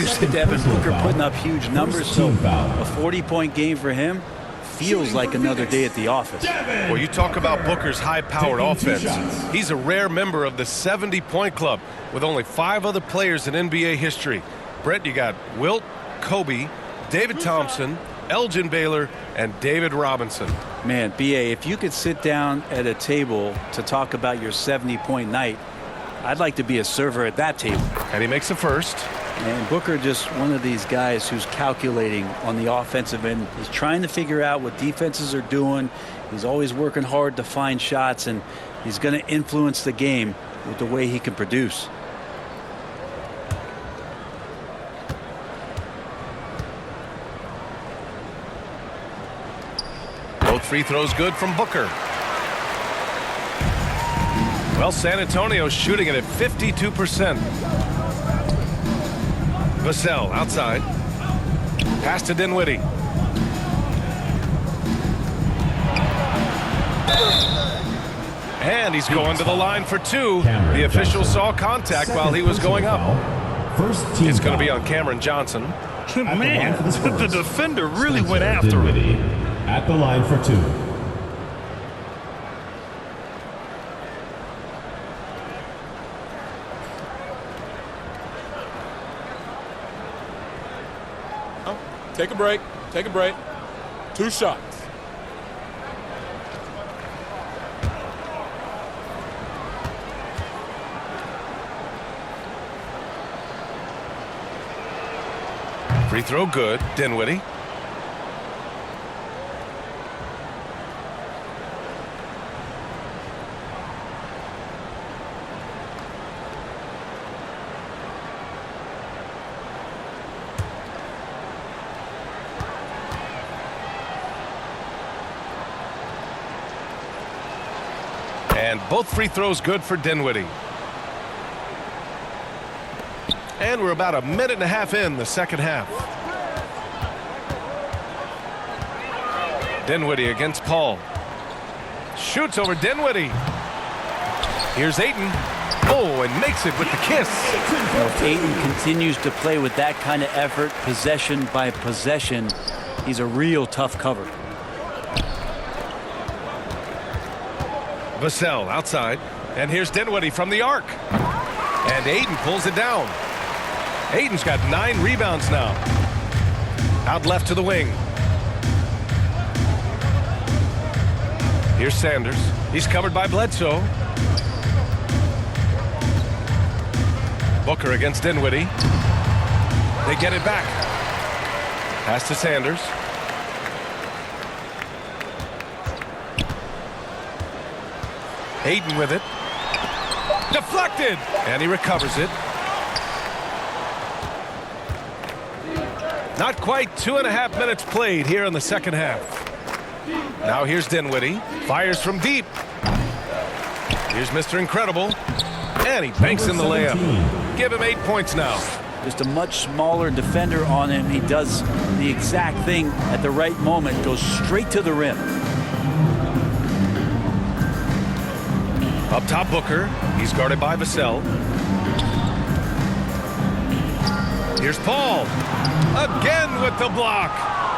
used to Devin Booker putting up huge numbers, so a 40-point game for him feels like another day at the office. Well, you talk about Booker's high-powered offense. He's a rare member of the 70-point club with only 5 other players in NBA history. Brett, you got Wilt, Kobe, David Thompson, Elgin Baylor, and David Robinson. Man, B.A., if you could sit down at a table to talk about your 70-point night, I'd like to be a server at that table. And he makes the first. And Booker just one of these guys who's calculating on the offensive end. He's trying to figure out what defenses are doing. He's always working hard to find shots, and he's going to influence the game with the way he can produce. Both free throws good from Booker. Well, San Antonio's shooting it at 52%. Vassell outside. Pass to Dinwiddie. And he's going to the line for 2. The official saw contact while he was going up. It's going to be on Cameron Johnson. Man, the defender really went after him. At the line for 2. Take a break. Take a break. 2 shots. Free throw good. Dinwiddie. And both free throws good for Dinwiddie. And we're about a minute and a half in the second half. Dinwiddie against Paul. Shoots over Dinwiddie. Here's Ayton. Oh, and makes it with the kiss. Well, if Ayton continues to play with that kind of effort, possession by possession, he's a real tough cover. Vassell outside. And here's Dinwiddie from the arc. And Ayton pulls it down. Ayton's got 9 rebounds now. Out left to the wing. Here's Sanders. He's covered by Bledsoe. Booker against Dinwiddie. They get it back. Pass to Sanders. Ayton with it. Deflected! And he recovers it. Not quite 2.5 minutes played here in the second half. Now here's Dinwiddie. Fires from deep. Here's Mr. Incredible. And he banks in the layup. Give him 8 points now. Just a much smaller defender on him. He does the exact thing at the right moment. Goes straight to the rim. Up top, Booker. He's guarded by Vassell. Here's Paul. Again with the block.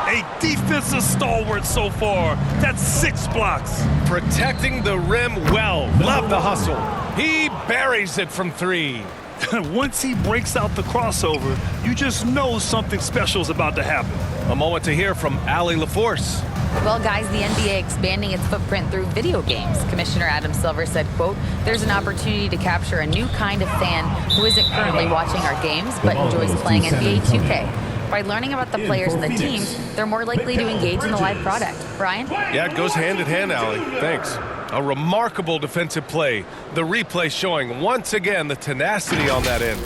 A defensive stalwart so far. That's 6 blocks. Protecting the rim well. Love the hustle. He buries it from 3. Once he breaks out the crossover, you just know something special is about to happen. A moment to hear from Allie LaForce. Well, guys, the NBA expanding its footprint through video games. Commissioner Adam Silver said, quote, "There's an opportunity to capture a new kind of fan who isn't currently watching our games but enjoys playing NBA 2K. By learning about the players and the teams, they're more likely to engage in the live product." Brian? Yeah, it goes hand in hand, Allie. Thanks. A remarkable defensive play. The replay showing once again the tenacity on that end.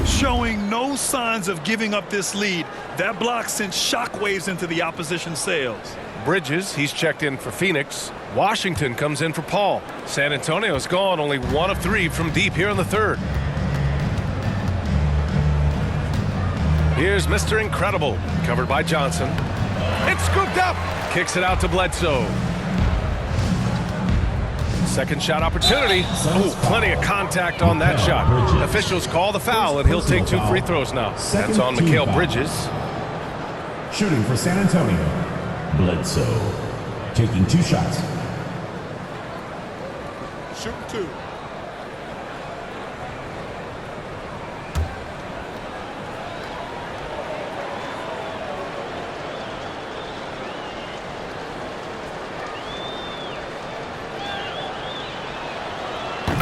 Showing no signs of giving up this lead. That block sent shockwaves into the opposition sails. Bridges, he's checked in for Phoenix. Washington comes in for Paul. San Antonio's gone only 1 of 3 from deep here in the third. Here's Mr. Incredible, covered by Johnson. It's scooped up. Kicks it out to Bledsoe. Second shot opportunity. Ooh, plenty of contact on that shot. Officials call the foul, and he'll take 2 free throws now. That's on Mikal Bridges. Shooting for San Antonio, Bledsoe. Taking 2 shots. Shooting 2.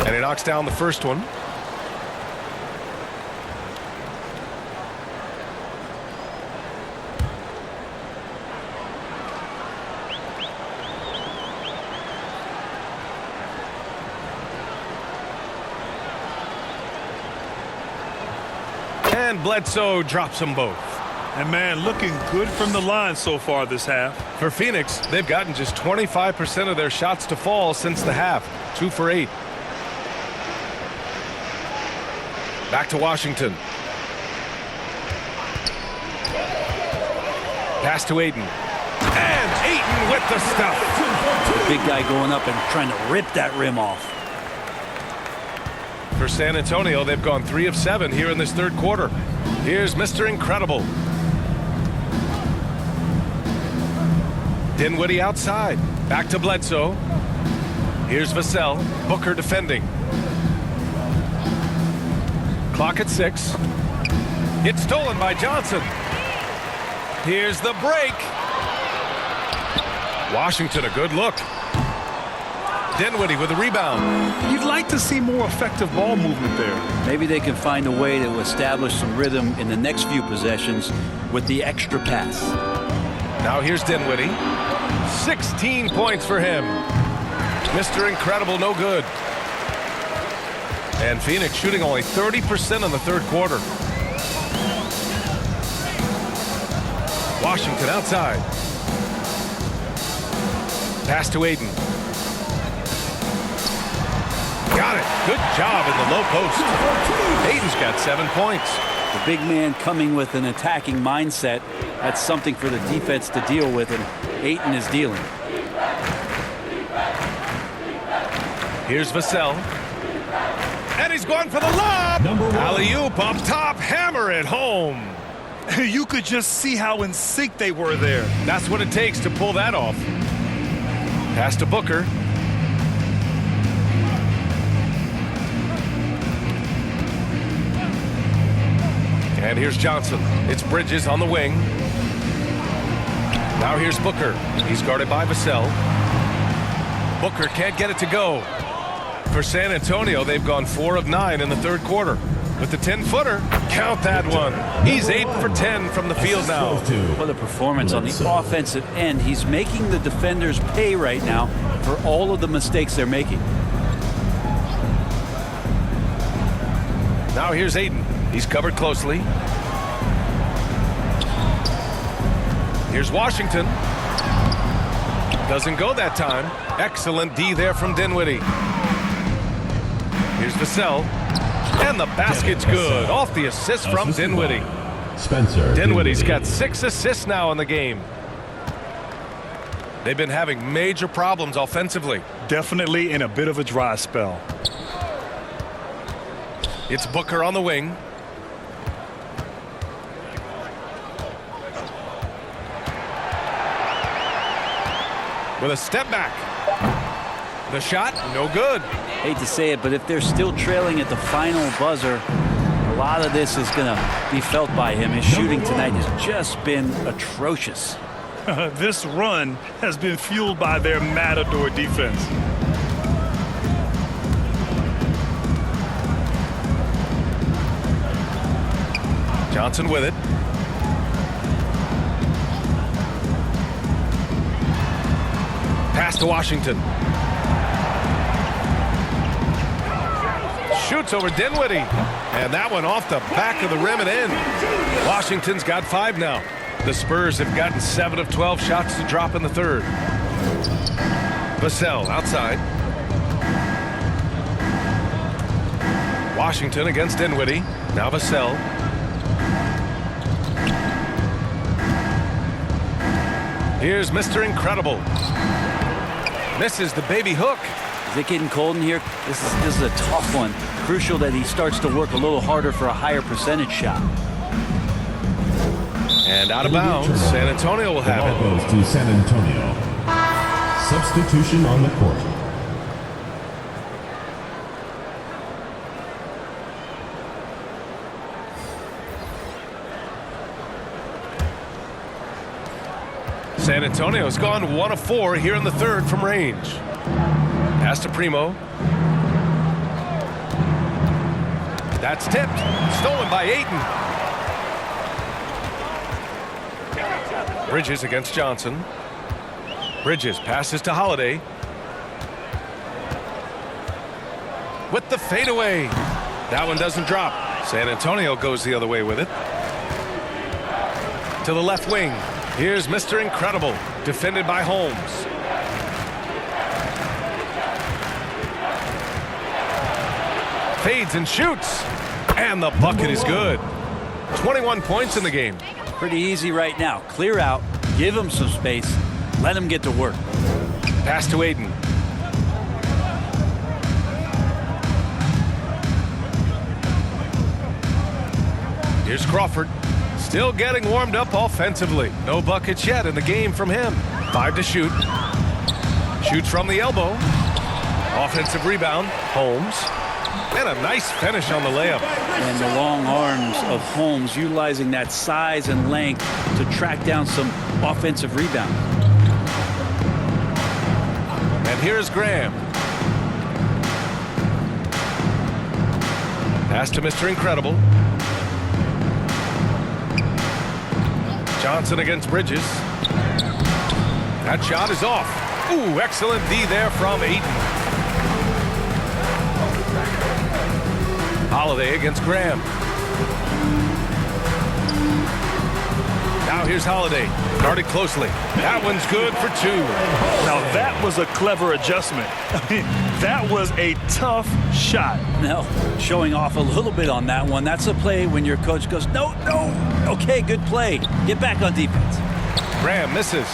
And he knocks down the first one. And Bledsoe drops them both. And man, looking good from the line so far this half. For Phoenix, they've gotten just 25% of their shots to fall since the half. 2 for 8. Back to Washington. Pass to Ayton. And Ayton with the stuff. The big guy going up and trying to rip that rim off. For San Antonio, they've gone 3 of 7 here in this third quarter. Here's Mr. Incredible. Dinwiddie outside. Back to Bledsoe. Here's Vassell. Booker defending. Clock at 6. It's stolen by Johnson. Here's the break. Washington, a good look. Dinwiddie with a rebound. You'd like to see more effective ball movement there. Maybe they can find a way to establish some rhythm in the next few possessions with the extra pass. Now here's Dinwiddie. 16 points for him. Mr. Incredible, no good. And Phoenix shooting only 30% in the third quarter. Washington outside. Pass to Ayton. Got it. Good job in the low post. Ayton's got 7 points. The big man coming with an attacking mindset. That's something for the defense to deal with, and Ayton is dealing. Here's Vassell. And he's going for the lob. Alley-oop up top. Hammer it home. You could just see how in sync they were there. That's what it takes to pull that off. Pass to Booker. And here's Johnson. It's Bridges on the wing. Now here's Booker. He's guarded by Vassell. Booker can't get it to go. For San Antonio, they've gone 4 of 9 in the third quarter. With the 10-footer, count that one. He's 8 for 10 from the field now. What a performance on the offensive end. He's making the defenders pay right now for all of the mistakes they're making. Now here's Ayton. He's covered closely. Here's Washington. Doesn't go that time. Excellent D there from Dinwiddie. Here's Vassell. And the basket's good. Off the assist from Dinwiddie. Spencer Dinwiddie's got 6 assists now in the game. They've been having major problems offensively. Definitely in a bit of a dry spell. It's Booker on the wing. With a step back. The shot, no good. Hate to say it, but if they're still trailing at the final buzzer, a lot of this is going to be felt by him. His shooting tonight has just been atrocious. This run has been fueled by their matador defense. Johnson with it. Pass to Washington. Shoots over Dinwiddie. And that one off the back of the rim and in. Washington's got 5 now. The Spurs have gotten 7 of 12 shots to drop in the third. Vassell outside. Washington against Dinwiddie. Now Vassell. Here's Mr. Incredible. Misses the baby hook. Is it getting cold in here? This is a tough one. Crucial that he starts to work a little harder for a higher percentage shot. And out of bounds, San Antonio will The have ball it. goes to San Antonio. Substitution on the court. San Antonio's gone 1 of 4 here in the third from range. Pass to Primo. That's tipped. Stolen by Ayton. Bridges against Johnson. Bridges passes to Holiday. With the fadeaway. That one doesn't drop. San Antonio goes the other way with it. To the left wing. Here's Mr. Incredible, defended by Holmes. Fades and shoots. And the bucket is good. 21 points in the game. Pretty easy right now. Clear out, give him some space, let him get to work. Pass to Ayton. Here's Crawford. Still getting warmed up offensively. No buckets yet in the game from him. 5 to shoot. Shoots from the elbow. Offensive rebound. Holmes. And a nice finish on the layup. And the long arms of Holmes utilizing that size and length to track down some offensive rebound. And here's Graham. Pass to Mr. Incredible. Johnson against Bridges. That shot is off. Ooh, excellent D there from Ayton. Holiday against Graham. Now here's Holiday. Guarded closely. That one's good for 2. Now that was a clever adjustment. I mean, that was a tough shot. Now, showing off a little bit on that one. That's a play when your coach goes, no, no. Okay, good play. Get back on defense. Graham misses.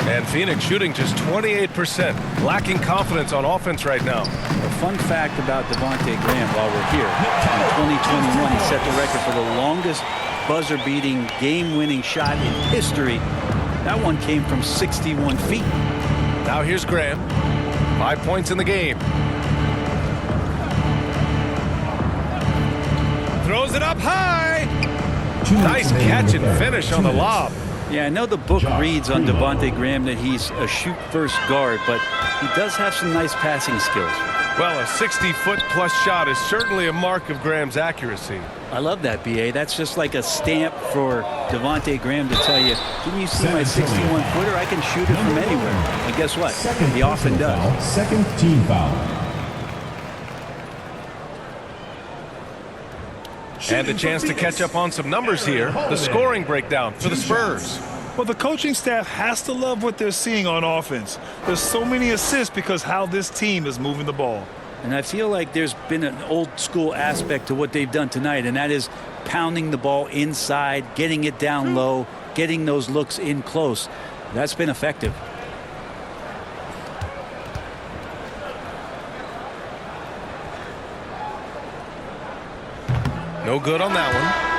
And Phoenix shooting just 28%. Lacking confidence on offense right now. A fun fact about Devontae Graham while we're here. In 2021, he set the record for the longest buzzer-beating, game-winning shot in history. That one came from 61 feet. Now here's Graham. 5 points in the game. Throws it up high. Nice catch and finish on the lob. Yeah, I know the book reads on Devontae Graham that he's a shoot-first guard, but he does have some nice passing skills. Well, a 60-foot-plus shot is certainly a mark of Graham's accuracy. I love that, B.A. That's just like a stamp for Devontae Graham to tell you, didn't you see my 61-footer? I can shoot it from anywhere. And guess what? He often does. Second team foul. And a chance to catch up on some numbers here. The scoring breakdown for the Spurs. Well, the coaching staff has to love what they're seeing on offense. There's so many assists because how this team is moving the ball. And I feel like there's been an old school aspect to what they've done tonight, and that is pounding the ball inside, getting it down low, getting those looks in close. That's been effective. No good on that one.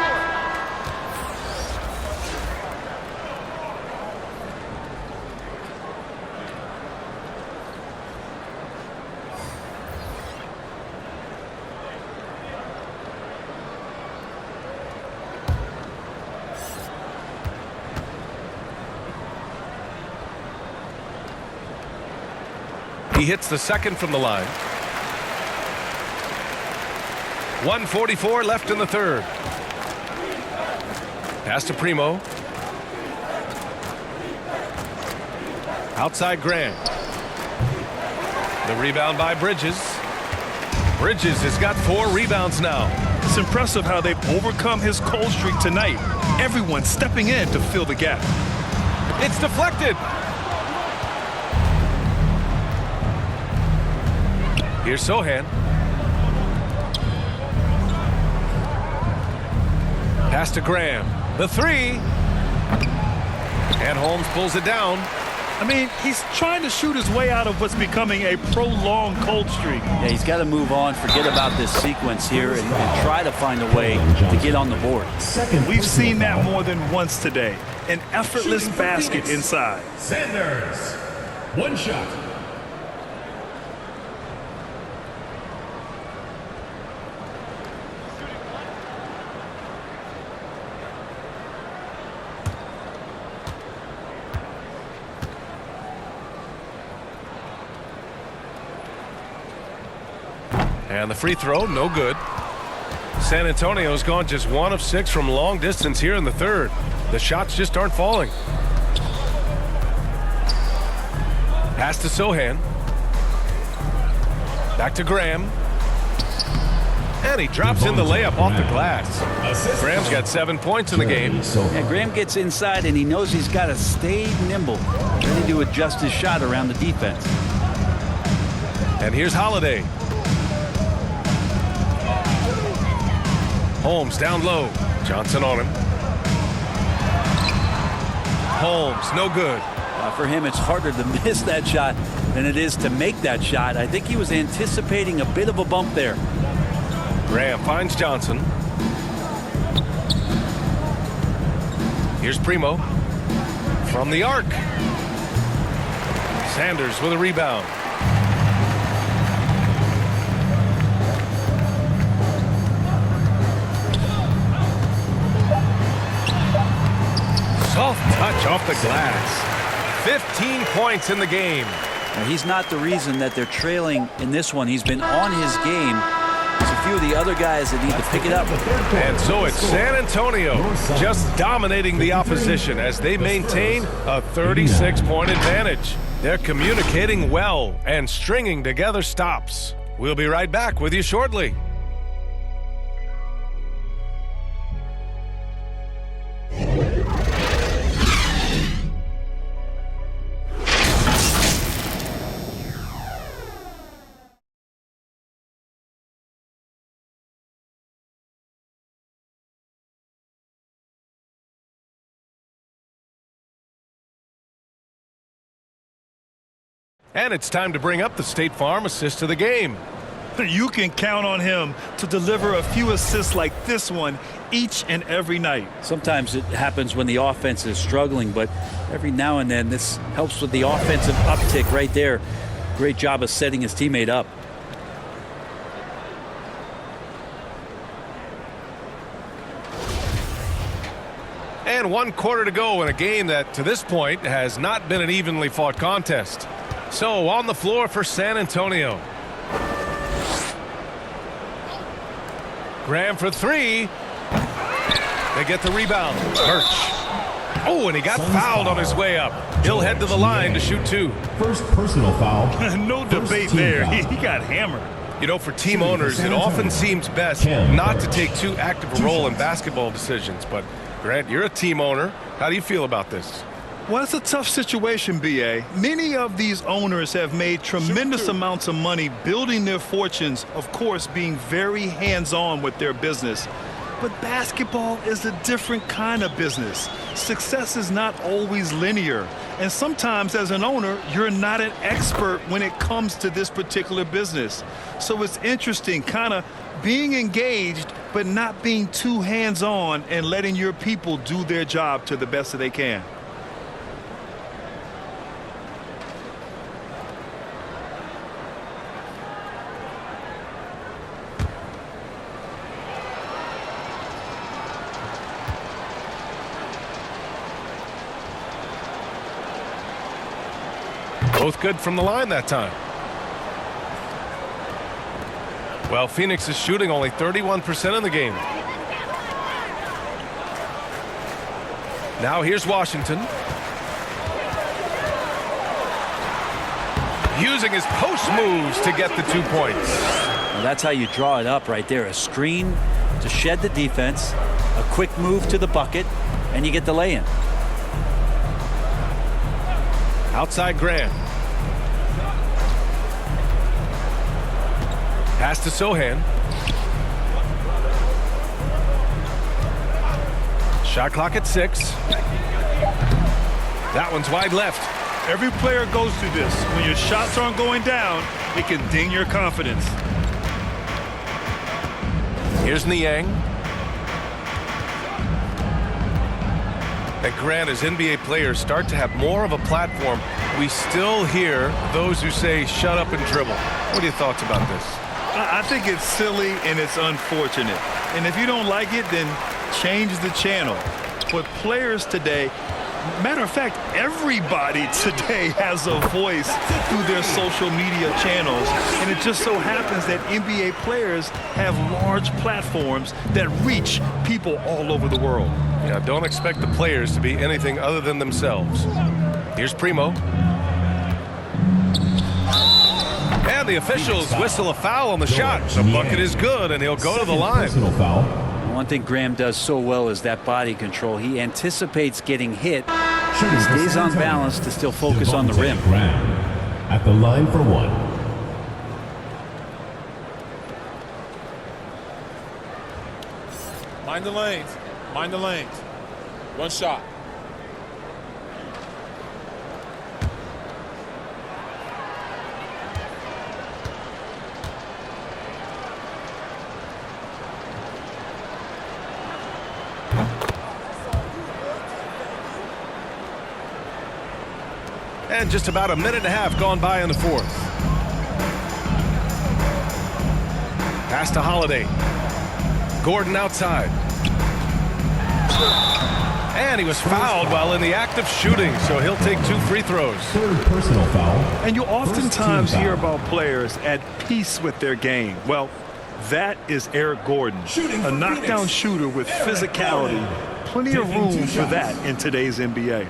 He hits the second from the line. 1:44 left in the third. Pass to Primo. Outside Grant. The rebound by Bridges. Bridges has got 4 rebounds now. It's impressive how they've overcome his cold streak tonight. Everyone stepping in to fill the gap. It's deflected. Here's Sohan. Pass to Graham. The 3. And Holmes pulls it down. I mean, he's trying to shoot his way out of what's becoming a prolonged cold streak. Yeah, he's got to move on, forget about this sequence here, and try to find a way to get on the board. We've seen that more than once today. An effortless basket inside. Sanders. One shot. And the free throw, no good. San Antonio's gone just 1 of 6 from long distance here in the third. The shots just aren't falling. Pass to Sohan. Back to Graham. And he drops in the layup off the glass. Graham's got 7 points in the game. Yeah, Graham gets inside, and he knows he's got to stay nimble, ready to adjust his shot around the defense. And here's Holiday. Holmes down low. Johnson on him. Holmes, no good. For him, it's harder to miss that shot than it is to make that shot. I think he was anticipating a bit of a bump there. Graham finds Johnson. Here's Primo. From the arc. Sanders with a rebound. Soft touch off the glass. 15 points in the game. Now, he's not the reason that they're trailing in this one. He's been on his game. There's a few of the other guys that need to pick it up. And so it's San Antonio just dominating the opposition as they maintain a 36-point advantage. They're communicating well and stringing together stops. We'll be right back with you shortly. And it's time to bring up the State Farm assist of the game. You can count on him to deliver a few assists like this one each and every night. Sometimes it happens when the offense is struggling, but every now and then this helps with the offensive uptick right there. Great job of setting his teammate up. And 1 quarter to go in a game that to this point has not been an evenly fought contest. So on the floor for San Antonio. Graham for 3. They get the rebound. Birch. Oh, and he got fouled on his way up. He'll head to the line to shoot 2. First personal foul. No debate there. He got hammered. You know, for team owners, it often seems best not to take too active a role in basketball decisions. But, Grant, you're a team owner. How do you feel about this? Well, it's a tough situation, B.A. Many of these owners have made tremendous amounts of money building their fortunes, of course, being very hands-on with their business. But basketball is a different kind of business. Success is not always linear. And sometimes as an owner, you're not an expert when it comes to this particular business. So it's interesting kind of being engaged, but not being too hands-on and letting your people do their job to the best that they can. Both good from the line that time. Well, Phoenix is shooting only 31% in the game. Now here's Washington. Using his post moves to get the 2 points. Well, that's how you draw it up right there. A screen to shed the defense, a quick move to the bucket, and you get the lay-in. Outside Grant. Pass to Sohan. Shot clock at 6. That one's wide left. Every player goes through this. When your shots aren't going down, it can ding your confidence. Here's Niang. And Grant, as NBA players start to have more of a platform, we still hear those who say shut up and dribble. What are your thoughts about this? I think it's silly and it's unfortunate. And if you don't like it, then change the channel. But players today, matter of fact, everybody today has a voice through their social media channels. And it just so happens that NBA players have large platforms that reach people all over the world. Yeah, don't expect the players to be anything other than themselves. Here's Primo. And the officials whistle a foul on the shot. The bucket is good, and he'll go to the line. Personal foul. One thing Graham does so well is that body control. He anticipates getting hit, Shooting for stays San on Antonio. balance to still focus on the rim. Graham at the line for one. Mind the lanes. Mind the lanes. One shot. And just about a minute and a half gone by in the fourth. Pass to Holiday. Gordon outside. And he was fouled while in the act of shooting, so he'll take 2 free throws. Third personal foul. And you oftentimes First team hear foul. about players at peace with their game. Well, that is Eric Gordon, a knockdown shooter with physicality. Plenty of room for that in today's NBA.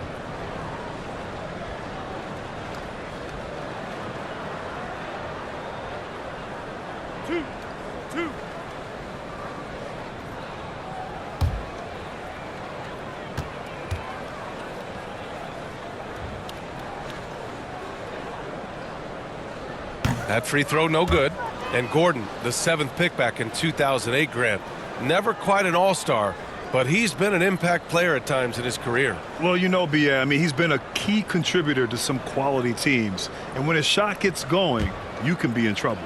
That free throw no good. And Gordon, the 7th pick back in 2008, Grant. Never quite an all-star, but he's been an impact player at times in his career. Well, you know, B.A., I mean, he's been a key contributor to some quality teams. And when his shot gets going, you can be in trouble.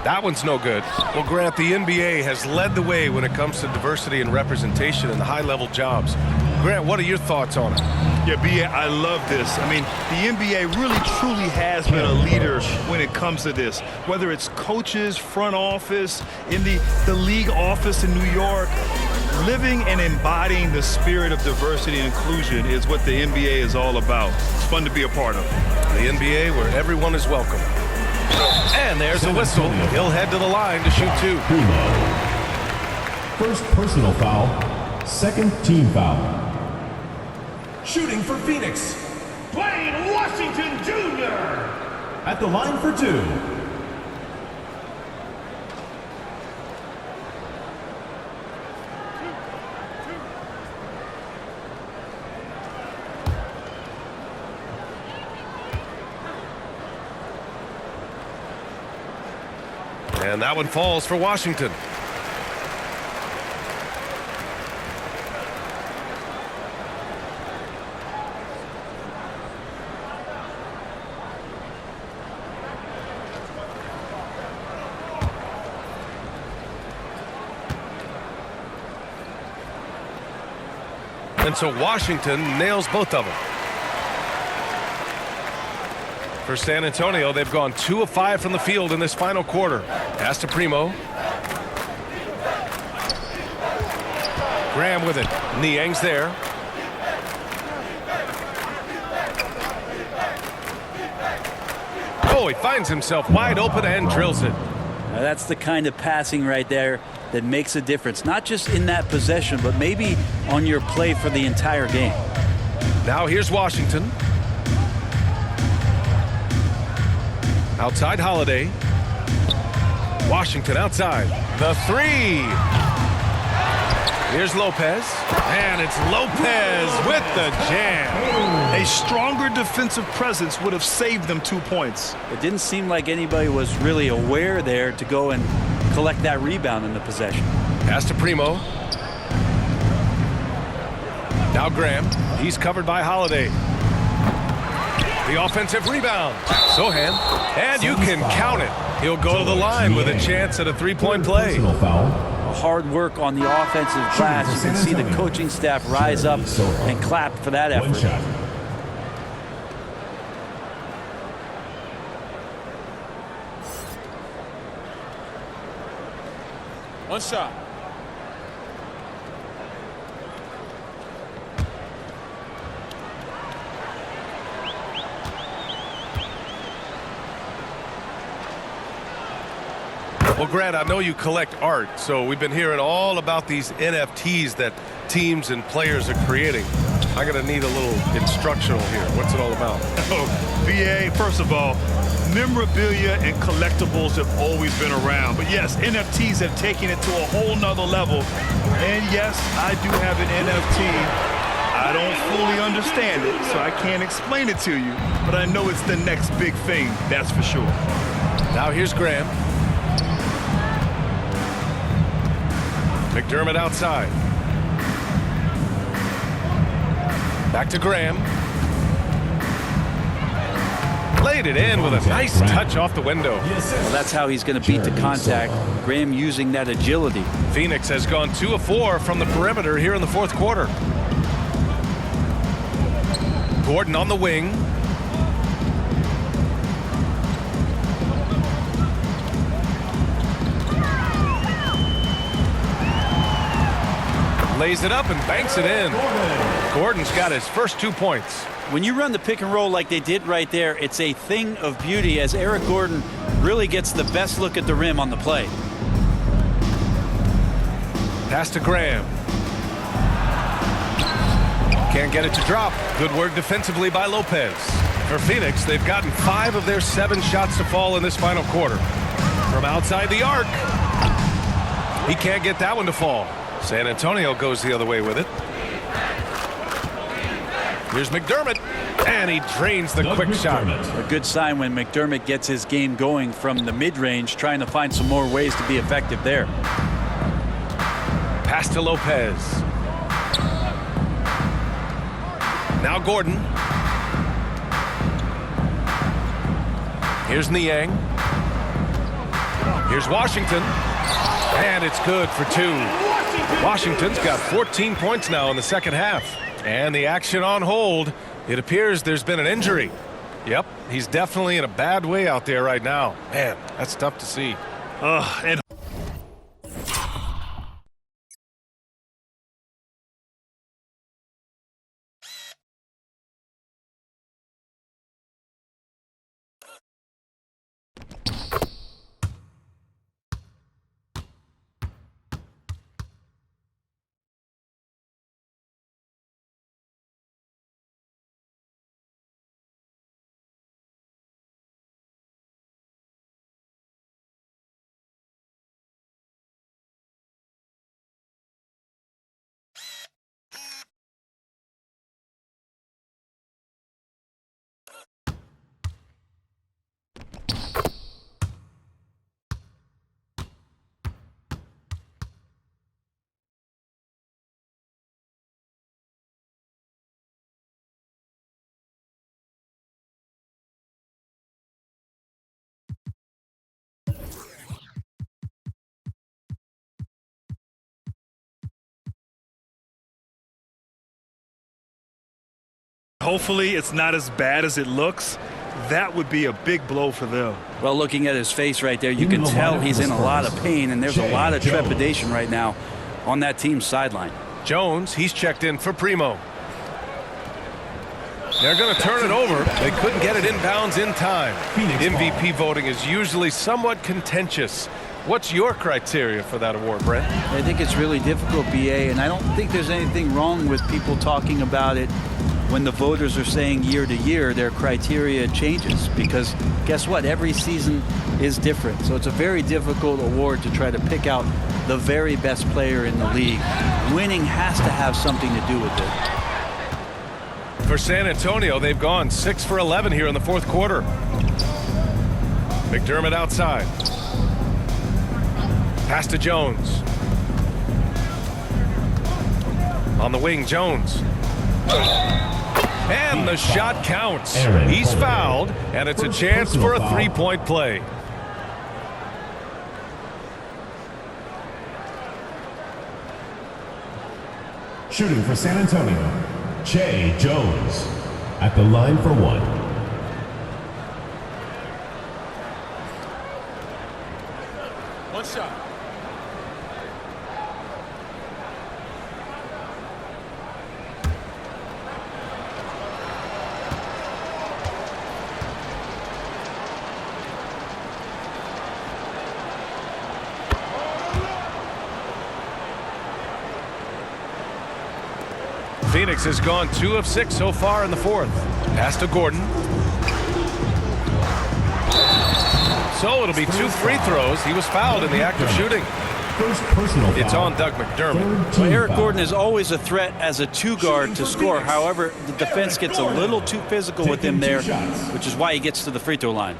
That one's no good. Well, Grant, the NBA has led the way when it comes to diversity and representation in the high-level jobs. Grant, what are your thoughts on it? Yeah, B.A., I love this. I mean, the NBA really, truly has been a leader when it comes to this. Whether it's coaches, front office, in the league office in New York, living and embodying the spirit of diversity and inclusion is what the NBA is all about. It's fun to be a part of. The NBA where everyone is welcome. And there's a whistle. He'll head to the line to shoot 2. Primo. First personal foul. Second team foul. Shooting for Phoenix, Dwayne Washington Jr. At the line for 2. And that one falls for Washington. And so Washington nails both of them. For San Antonio, they've gone 2 of 5 from the field in this final quarter. Pass to Primo. Graham with it. Niang's there. Oh, he finds himself wide open and drills it. Now that's the kind of passing right there that makes a difference, not just in that possession, but maybe on your play for the entire game. Now here's Washington. Outside Holiday. Washington outside. The 3. Here's Lopez. And it's Lopez with the jam. A stronger defensive presence would have saved them 2 points. It didn't seem like anybody was really aware there to go and collect that rebound in the possession. Pass to Primo. Now Graham. He's covered by Holiday. The offensive rebound. Sohan. And you can count it. He'll go to the line with a chance at a three-point play. Hard work on the offensive glass. You can see the coaching staff rise up and clap for that effort. One shot. Well, Grant, I know you collect art, so we've been hearing all about these NFTs that teams and players are creating. I'm going to need a little instructional here. What's it all about? Oh, VA, first of all, memorabilia and collectibles have always been around. But yes, NFTs have taken it to a whole nother level. And yes, I do have an NFT. I don't fully understand it, so I can't explain it to you. But I know it's the next big thing, that's for sure. Now here's Graham. McDermott outside. Back to Graham. Laid it in with a nice touch off the window. Well, that's how he's going to beat the contact. Graham using that agility. Phoenix has gone 2 of 4 from the perimeter here in the fourth quarter. Gordon on the wing. Lays it up and banks it in. Gordon's got his first 2 points. When you run the pick and roll like they did right there, it's a thing of beauty as Eric Gordon really gets the best look at the rim on the play. Pass to Graham. Can't get it to drop. Good work defensively by Lopez. For Phoenix, they've gotten 5 of their 7 shots to fall in this final quarter. From outside the arc. He can't get that one to fall. San Antonio goes the other way with it. Here's McDermott, and he drains the quick shot. A good sign when McDermott gets his game going from the mid-range, trying to find some more ways to be effective there. Pass to Lopez. Now Gordon. Here's Niang. Here's Washington. And it's good for 2. Washington's got 14 points now in the second half. And the action on hold. It appears there's been an injury. Yep, he's definitely in a bad way out there right now. Man, that's tough to see. And hopefully it's not as bad as it looks. That would be a big blow for them. Well, looking at his face right there, you can tell he's in a lot of pain, and there's a lot of trepidation right now on that team's sideline. Jones, he's checked in for Primo. They're going to turn it over. They couldn't get it inbounds in time. MVP voting is usually somewhat contentious. What's your criteria for that award, Brent? I think it's really difficult, BA, and I don't think there's anything wrong with people talking about it when the voters are saying year to year their criteria changes, because guess what? Every season is different. So it's a very difficult award to try to pick out the very best player in the league. Winning has to have something to do with it. For San Antonio, they've gone 6 for 11 here in the fourth quarter. McDermott outside. Pass to Jones. On the wing, Jones. And the shot counts. Aaron He's Holiday. fouled, and it's a chance Personal for a foul. three-point play. Shooting for San Antonio, Jay Jones. At the line for one. One shot. Phoenix has gone 2 of 6 so far in the fourth. Pass to Gordon. So it'll be 2 free throws. He was fouled in the act of shooting. First personal foul. It's on Doug McDermott. Third team Eric foul. Gordon is always a threat as a two-guard to score. However, the defense gets a little too physical with him there, which is why he gets to the free throw line.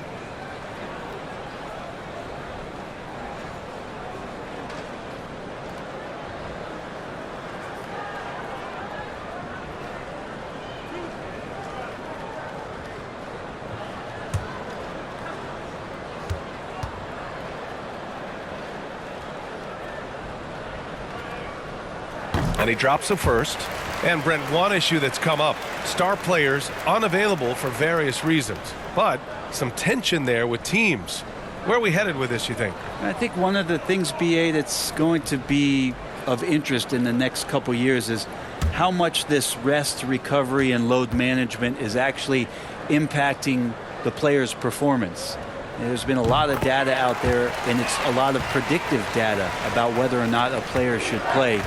And he drops the first. And Brent, one issue that's come up. Star players unavailable for various reasons. But some tension there with teams. Where are we headed with this, you think? I think one of the things, BA, that's going to be of interest in the next couple years is how much this rest, recovery, and load management is actually impacting the player's performance. There's been a lot of data out there, and it's a lot of predictive data about whether or not a player should play.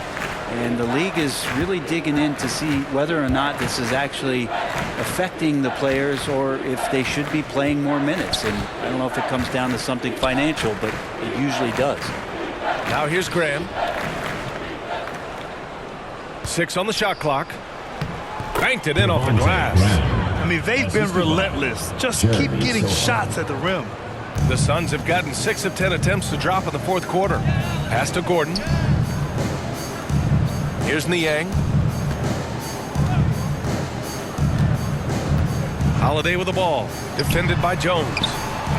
And the league is really digging in to see whether or not this is actually affecting the players or if they should be playing more minutes. And I don't know if it comes down to something financial, but it usually does. Now here's Graham. 6 on the shot clock. Banked it in off the glass. I mean, they've been relentless. Just keep getting shots at the rim. The Suns have gotten 6 of 10 attempts to drop in the fourth quarter. Pass to Gordon. Here's Niang. Holiday with the ball. Defended by Jones.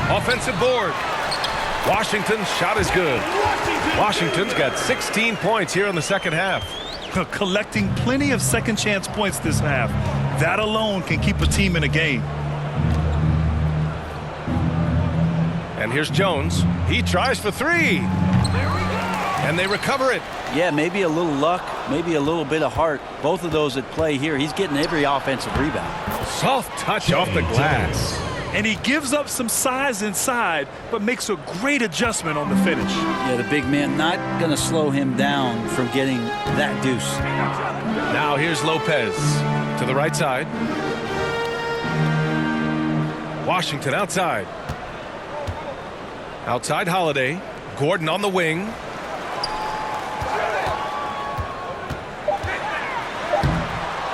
Offensive board. Washington's shot is good. Washington's got 16 points here in the second half. Collecting plenty of second chance points this half. That alone can keep a team in a game. And here's Jones. He tries for 3. And they recover it. Yeah, maybe a little luck, maybe a little bit of heart. Both of those at play here. He's getting every offensive rebound. Soft touch off the glass. And he gives up some size inside, but makes a great adjustment on the finish. Yeah, the big man not going to slow him down from getting that deuce. Now here's Lopez to the right side. Washington outside. Outside Holiday. Gordon on the wing.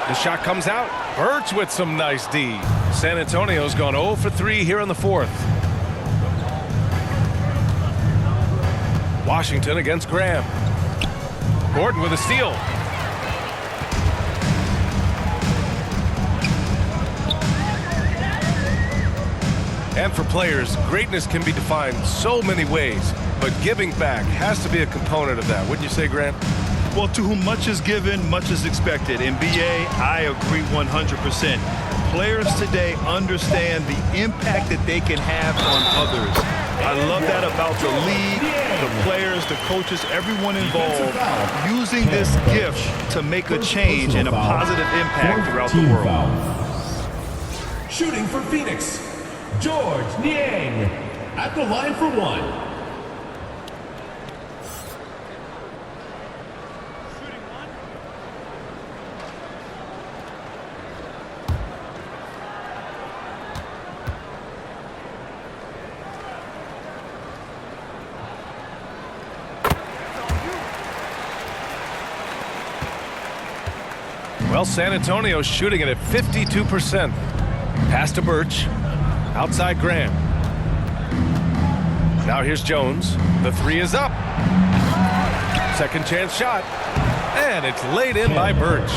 The shot comes out. Birch with some nice D. San Antonio's gone 0 for 3 here in the fourth. Washington against Graham. Gordon with a steal. And for players, greatness can be defined so many ways, but giving back has to be a component of that. Wouldn't you say, Grant? Well, to whom much is given, much is expected. In BA, I agree 100%. Players today understand the impact that they can have on others. I love that about the league, the players, the coaches, everyone involved, using this gift to make a change and a positive impact throughout the world. Shooting for Phoenix, George Niang. At the line for one. Well, San Antonio's shooting it at 52%. Pass to Birch. Outside Graham. Now here's Jones. The 3 is up. Second chance shot. And it's laid in by Birch.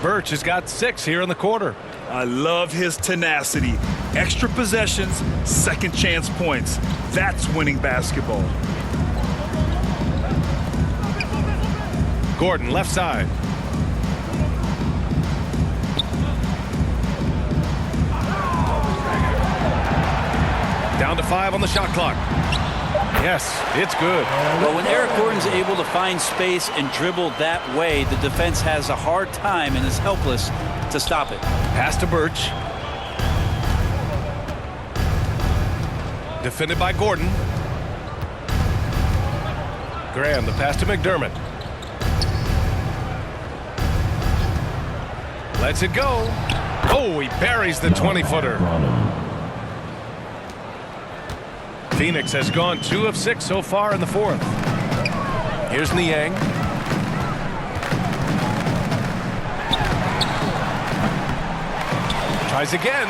Birch has got 6 here in the quarter. I love his tenacity. Extra possessions, second chance points. That's winning basketball. Gordon, left side. Down to 5 on the shot clock. Yes, it's good. Well, when Eric Gordon's able to find space and dribble that way, the defense has a hard time and is helpless to stop it. Pass to Birch. Defended by Gordon. Graham, the pass to McDermott. Lets it go. Oh, he buries the 20-footer. Phoenix has gone 2 of 6 so far in the fourth. Here's Niang. Tries again.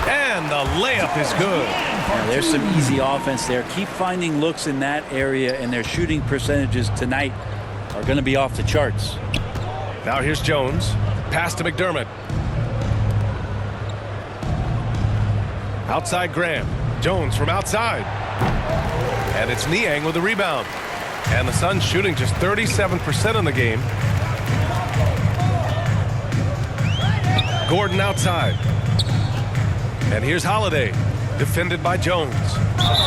And the layup is good. Now, there's some easy offense there. Keep finding looks in that area, and their shooting percentages tonight are going to be off the charts. Now here's Jones. Pass to McDermott. Outside Graham. Jones from outside. And it's Niang with the rebound. And the Suns shooting just 37% in the game. Gordon outside. And here's Holiday. Defended by Jones.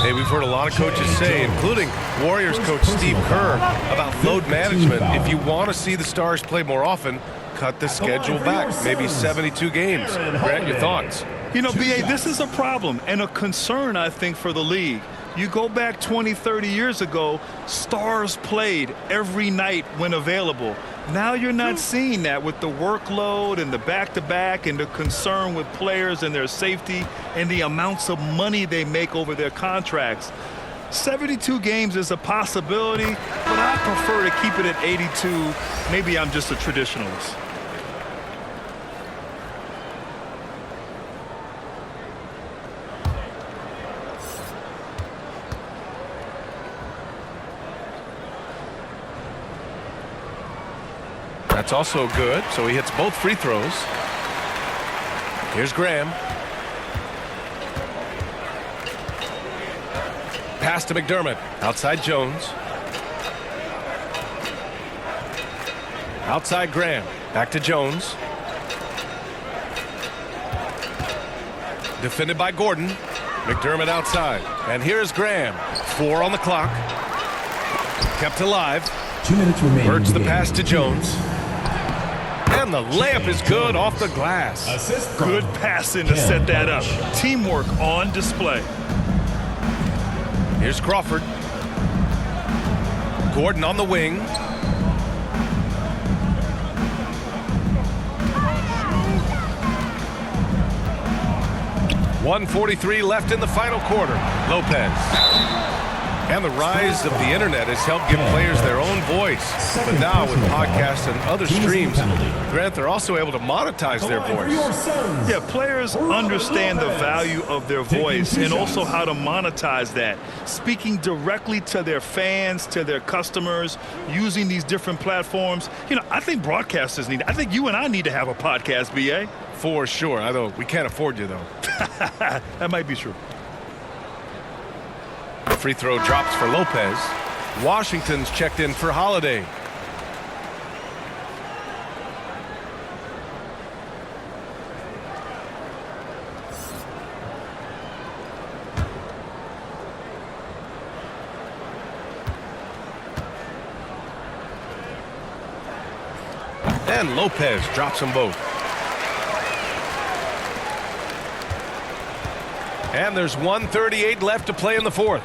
Hey, we've heard a lot of coaches say, including Warriors coach Steve Kerr, about load management. If you want to see the Stars play more often, cut the schedule back. Maybe 72 games. Grant, your thoughts? You know, B.A., this is a problem and a concern, I think, for the league. You go back 20, 30 years ago, Stars played every night when available. Now you're not seeing that with the workload and the back-to-back and the concern with players and their safety and the amounts of money they make over their contracts. 72 games is a possibility, but I prefer to keep it at 82. Maybe I'm just a traditionalist. That's also good, so he hits both free throws. Here's Graham. Pass to McDermott. Outside Jones. Outside Graham. Back to Jones. Defended by Gordon. McDermott outside. And here's Graham. 4 on the clock. Kept alive. 2 minutes remaining. Birch the pass to Jones. And the layup is good off the glass. Assist. Good passing to set that up. Teamwork on display. Here's Crawford. Gordon on the wing. .143 left in the final quarter. Lopez. And the rise of the internet has helped give players their own voice. But now with podcasts and other streams, Grant, they're also able to monetize their voice. Yeah, players understand the value of their voice and also how to monetize that. Speaking directly to their fans, to their customers, using these different platforms. You know, I think broadcasters need, I think you and I need to have a podcast, B.A. For sure. I know we can't afford you, though. That might be true. Free throw drops for Lopez. Washington's checked in for Holiday. And Lopez drops them both. And there's 1:38 left to play in the fourth.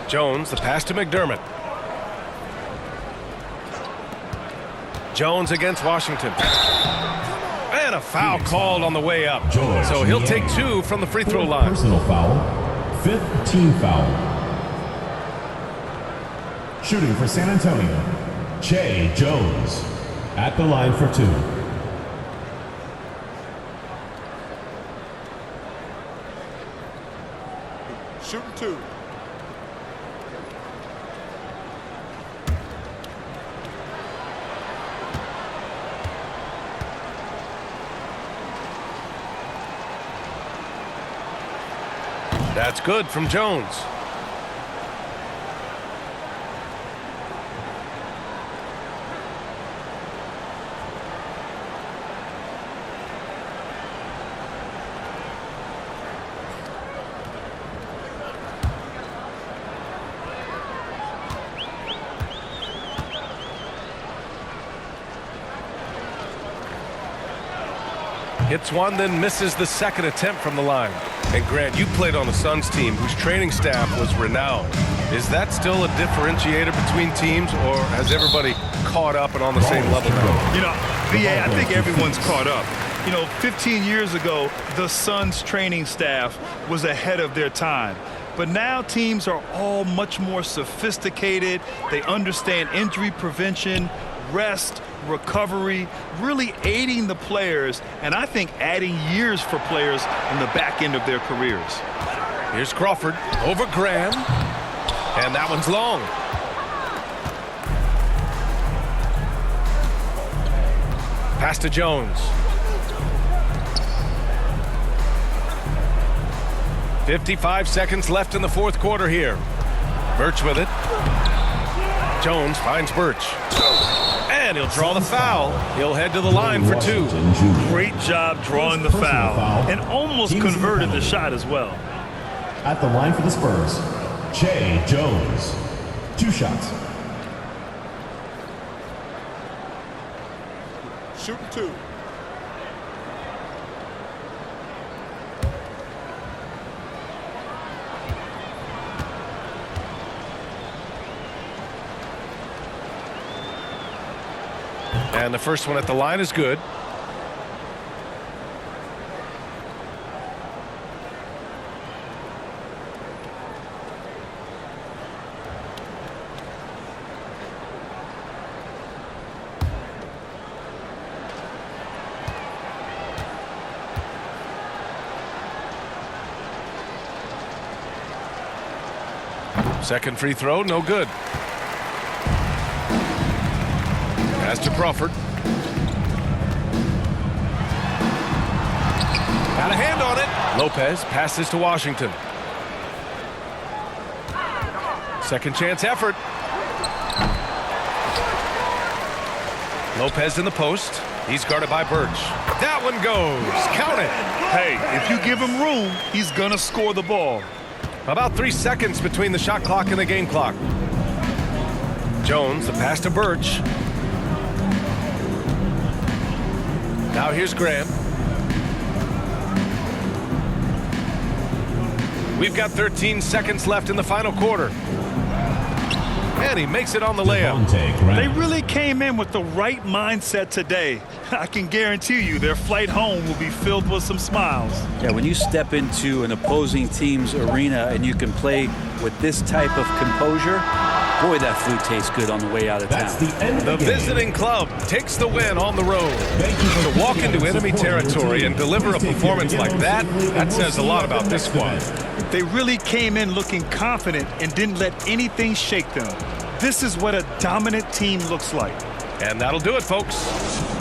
Jones, the pass to McDermott. Jones against Washington. And a foul called on the way up. So he'll take 2 from the free throw line. Personal foul. 5th team foul. Shooting for San Antonio, Che Jones. At the line for 2. Shooting 2. That's good from Jones. Hits one, then misses the second attempt from the line. And Grant, you played on the Suns team whose training staff was renowned. Is that still a differentiator between teams, or has everybody caught up and on the same level now? You know, VA, I think everyone's caught up. You know, 15 years ago, the Suns training staff was ahead of their time. But now teams are all much more sophisticated. They understand injury prevention, rest, recovery, really aiding the players, and I think adding years for players on the back end of their careers. Here's Crawford over Graham, and that one's long. Pass to Jones. 55 seconds left in the fourth quarter here. Birch with it. Jones finds Birch. And he'll draw the foul. He'll head to the line for two. Great job drawing the foul and almost converted the shot as well. At the line for the Spurs, Che Jones. 2 shots. Shooting 2. And the first one at the line is good. Second free throw, no good. Pass to Crawford. Got a hand on it. Lopez passes to Washington. Second chance effort. Lopez in the post. He's guarded by Birch. That one goes. Count it. Hey, if you give him room, he's going to score the ball. About 3 seconds between the shot clock and the game clock. Jones, the pass to Birch. Now here's Graham. We've got 13 seconds left in the final quarter. And he makes it on the layup. They really came in with the right mindset today. I can guarantee you their flight home will be filled with some smiles. Yeah, when you step into an opposing team's arena and you can play with this type of composure, boy, that food tastes good on the way out of town. That's the end of The the game. visiting club takes the win on the road. To walk into enemy territory and deliver a performance like that, that says a lot about this squad. They really came in looking confident and didn't let anything shake them. This is what a dominant team looks like. And that'll do it, folks.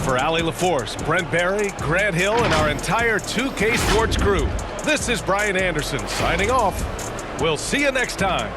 For Allie LaForce, Brent Barry, Grant Hill, and our entire 2K Sports crew, this is Brian Anderson signing off. We'll see you next time.